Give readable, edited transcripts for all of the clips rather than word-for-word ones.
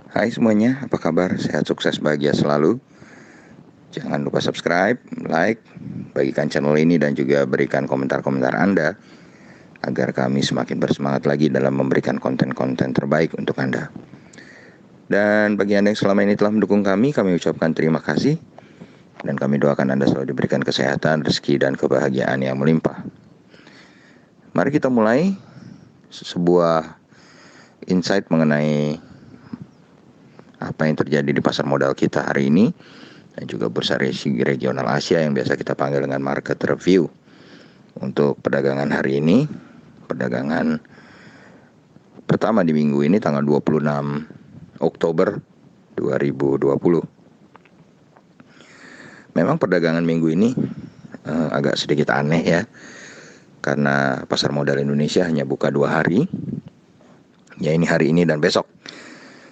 Hai semuanya, apa kabar? Sehat, sukses, bahagia selalu. Jangan lupa subscribe, like, bagikan channel ini dan juga berikan komentar-komentar Anda agar kami semakin bersemangat lagi dalam memberikan konten-konten terbaik untuk Anda. Dan bagi Anda yang selama ini telah mendukung kami ucapkan terima kasih dan kami doakan Anda selalu diberikan kesehatan, rezeki, dan kebahagiaan yang melimpah. Mari kita mulai sebuah insight mengenai apa yang terjadi di pasar modal kita hari ini dan juga bursa regional Asia yang biasa kita panggil dengan market review. Untuk perdagangan hari ini, perdagangan pertama di minggu ini tanggal 26 Oktober 2020. Memang perdagangan minggu ini agak sedikit aneh ya, karena pasar modal Indonesia hanya buka 2 hari, ya ini hari ini dan besok,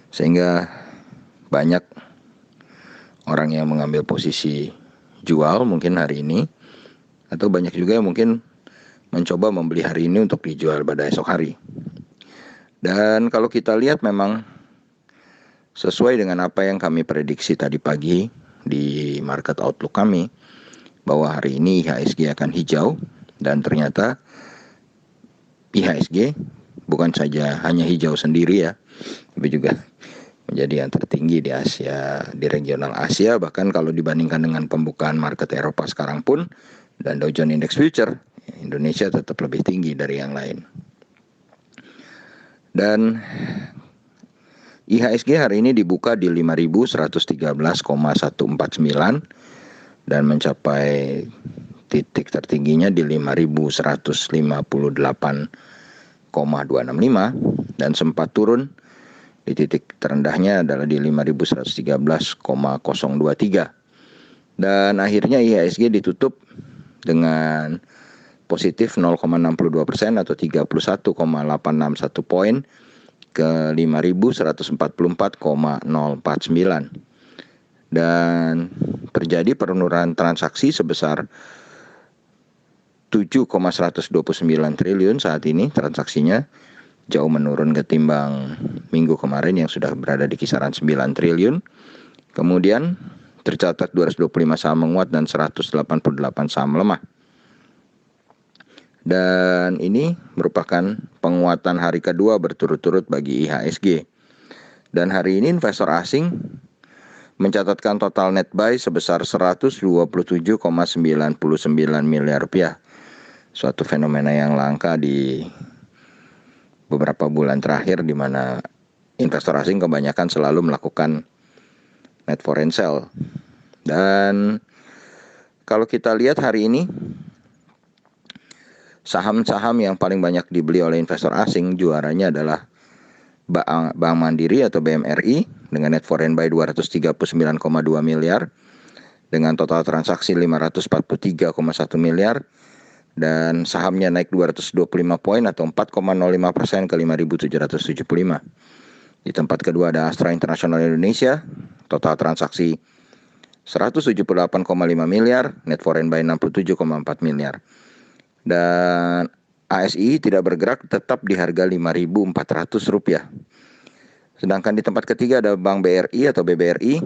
sehingga banyak orang yang mengambil posisi jual mungkin hari ini, atau banyak juga yang mungkin mencoba membeli hari ini untuk dijual pada esok hari. Dan kalau kita lihat memang sesuai dengan apa yang kami prediksi tadi pagi di market outlook kami, bahwa hari ini IHSG akan hijau, dan ternyata IHSG bukan saja hanya hijau sendiri ya, tapi juga menjadi yang tertinggi di Asia, di regional Asia. Bahkan kalau dibandingkan dengan pembukaan market Eropa sekarang pun dan Dow Jones Index Future, Indonesia tetap lebih tinggi dari yang lain. Dan IHSG hari ini dibuka di 5.113,149 dan mencapai titik tertingginya di 5.158,265 dan sempat turun di titik terendahnya adalah di 5.113,023 dan akhirnya IHSG ditutup dengan positif 0,62% atau 31,861 poin ke 5.144,049 dan terjadi penurunan transaksi sebesar 7,129 triliun saat ini transaksinya, jauh menurun ketimbang minggu kemarin yang sudah berada di kisaran 9 triliun. Kemudian tercatat 225 saham menguat dan 188 saham melemah. Dan ini merupakan penguatan hari kedua berturut-turut bagi IHSG. Dan hari ini investor asing mencatatkan total net buy sebesar 127,99 miliar rupiah. Suatu fenomena yang langka di beberapa bulan terakhir, di mana investor asing kebanyakan selalu melakukan net foreign sale. Dan kalau kita lihat hari ini, saham-saham yang paling banyak dibeli oleh investor asing juaranya adalah Bank Mandiri atau BMRI dengan net foreign buy 239,2 miliar dengan total transaksi 543,1 miliar. Dan sahamnya naik 225 poin atau 4,05% ke 5.775. Di tempat kedua ada Astra International Indonesia, total transaksi 178,5 miliar, net foreign buy 67,4 miliar. Dan ASI tidak bergerak, tetap di harga Rp5.400. Sedangkan di tempat ketiga ada Bank BRI atau BBRI,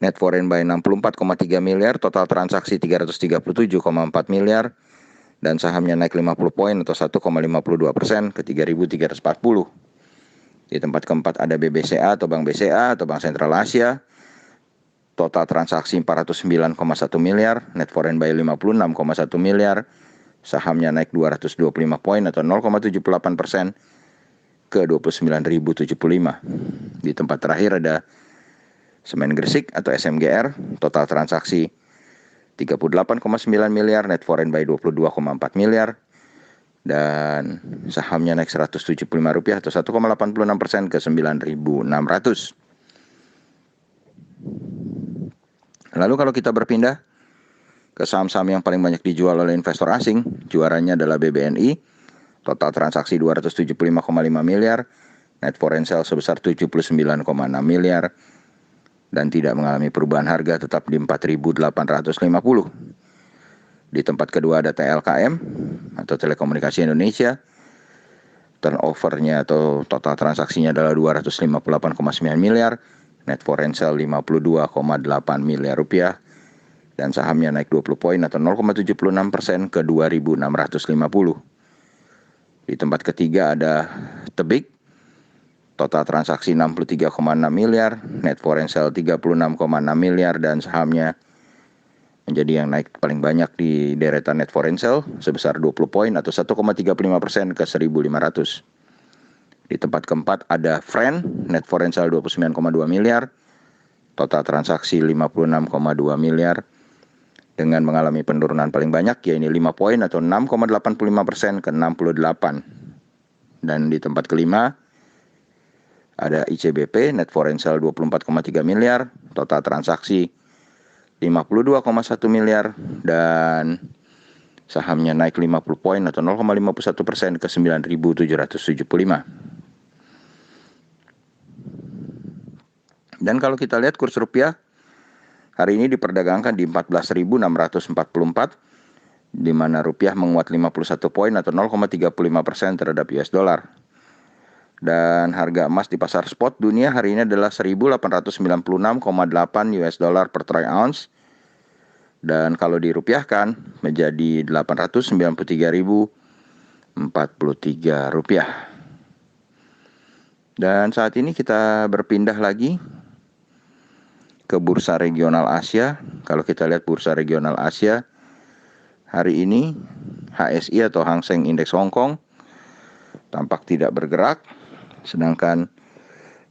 net foreign buy 64,3 miliar, total transaksi 337,4 miliar, dan sahamnya naik 50 poin atau 1,52% ke 3.340. Di tempat keempat ada BBCA atau Bank BCA atau Bank Sentral Asia, total transaksi 409,1 miliar, net foreign buy 56,1 miliar, sahamnya naik 225 poin atau 0,78% ke 29.075. Di tempat terakhir ada Semen Gresik atau SMGR, total transaksi 38,9 miliar, net foreign buy 22,4 miliar, dan sahamnya naik Rp175 atau 1,86% ke 9.600. Lalu kalau kita berpindah ke saham-saham yang paling banyak dijual oleh investor asing, juaranya adalah BBNI, total transaksi 275,5 miliar, net foreign sale sebesar 79,6 miliar, dan tidak mengalami perubahan harga, tetap di 4.850. Di tempat kedua ada TLKM atau Telekomunikasi Indonesia, turnover-nya atau total transaksinya adalah 258,9 miliar, net foreign sale 52,8 miliar rupiah, dan sahamnya naik 20 poin atau 0,76% ke 2.650. Di tempat ketiga ada Tebik, total transaksi 63,6 miliar, net foreign sale 36,6 miliar, dan sahamnya menjadi yang naik paling banyak di deretan net foreign sale sebesar 20 poin atau 1,35% ke 1.500. Di tempat keempat ada Friend, net foreign sale 29,2 miliar, total transaksi 56,2 miliar, dengan mengalami penurunan paling banyak yaitu 5 poin atau 6,85% ke 68. Dan di tempat kelima ada ICBP, net foreign sale 24,3 miliar, total transaksi 52,1 miliar, dan sahamnya naik 50 poin atau 0,51% ke 9.775. Dan kalau kita lihat kurs rupiah hari ini diperdagangkan di 14.644, di mana rupiah menguat 51 poin atau 0,35% terhadap US dollar. Dan harga emas di pasar spot dunia hari ini adalah 1.896,8 US dollar per troy ounce. Dan kalau dirupiahkan menjadi 893.043 rupiah. Dan saat ini kita berpindah lagi ke bursa regional Asia. Kalau kita lihat bursa regional Asia hari ini, HSI atau Hang Seng Index Hong Kong tampak tidak bergerak, sedangkan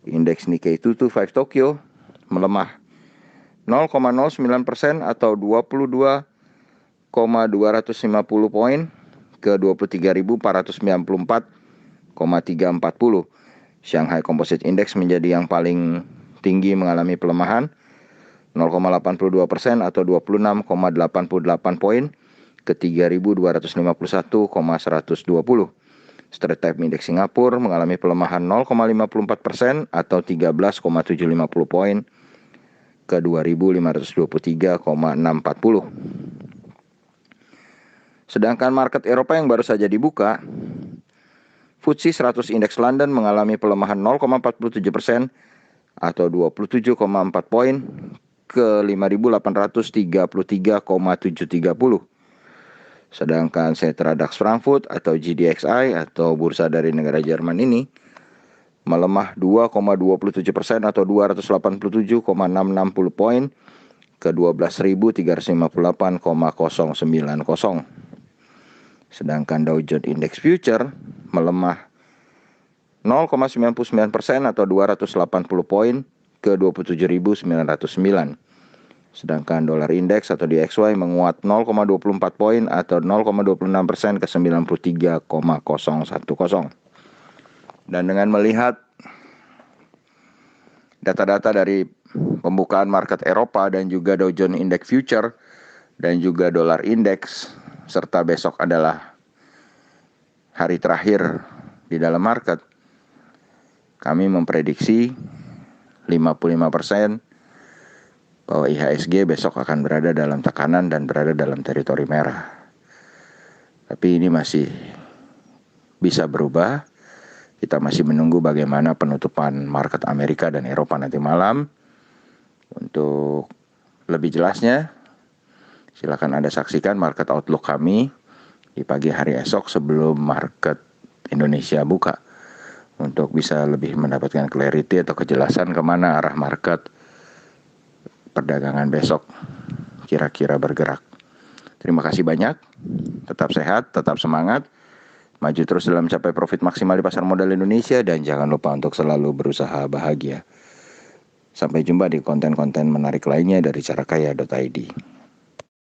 indeks Nikkei 225 Tokyo melemah 0,09% atau 22,250 poin ke 23.494,340. Shanghai Composite Index menjadi yang paling tinggi mengalami pelemahan 0,82% atau 26,88 poin ke 3.251,120. Straits Times Index Singapura mengalami pelemahan 0,54% atau 13,750 poin ke 2.523,640. Sedangkan market Eropa yang baru saja dibuka, FTSE 100 Index London mengalami pelemahan 0,47% atau 27,4 poin ke 5.833,730. Sedangkan Xetra DAX Frankfurt atau GDXI atau bursa dari negara Jerman ini melemah 2,27% atau 287,660 poin ke 12.358,090. Sedangkan Dow Jones Index Future melemah 0,99% atau 280 poin ke 27.909. Sedangkan dolar indeks atau DXY menguat 0,24 poin atau 0,26% ke 93,010. Dan dengan melihat data-data dari pembukaan market Eropa dan juga Dow Jones Index Future dan juga dolar indeks, serta besok adalah hari terakhir di dalam market, kami memprediksi 55% bahwa IHSG besok akan berada dalam tekanan dan berada dalam teritori merah. Tapi ini masih bisa berubah. Kita masih menunggu bagaimana penutupan market Amerika dan Eropa nanti malam. Untuk lebih jelasnya, silakan Anda saksikan market outlook kami di pagi hari esok sebelum market Indonesia buka, untuk bisa lebih mendapatkan clarity atau kejelasan kemana arah market perdagangan besok kira-kira bergerak. Terima kasih banyak, tetap sehat, tetap semangat, maju terus dalam mencapai profit maksimal di pasar modal Indonesia, dan jangan lupa untuk selalu berusaha bahagia. Sampai jumpa di konten-konten menarik lainnya dari carakaya.id.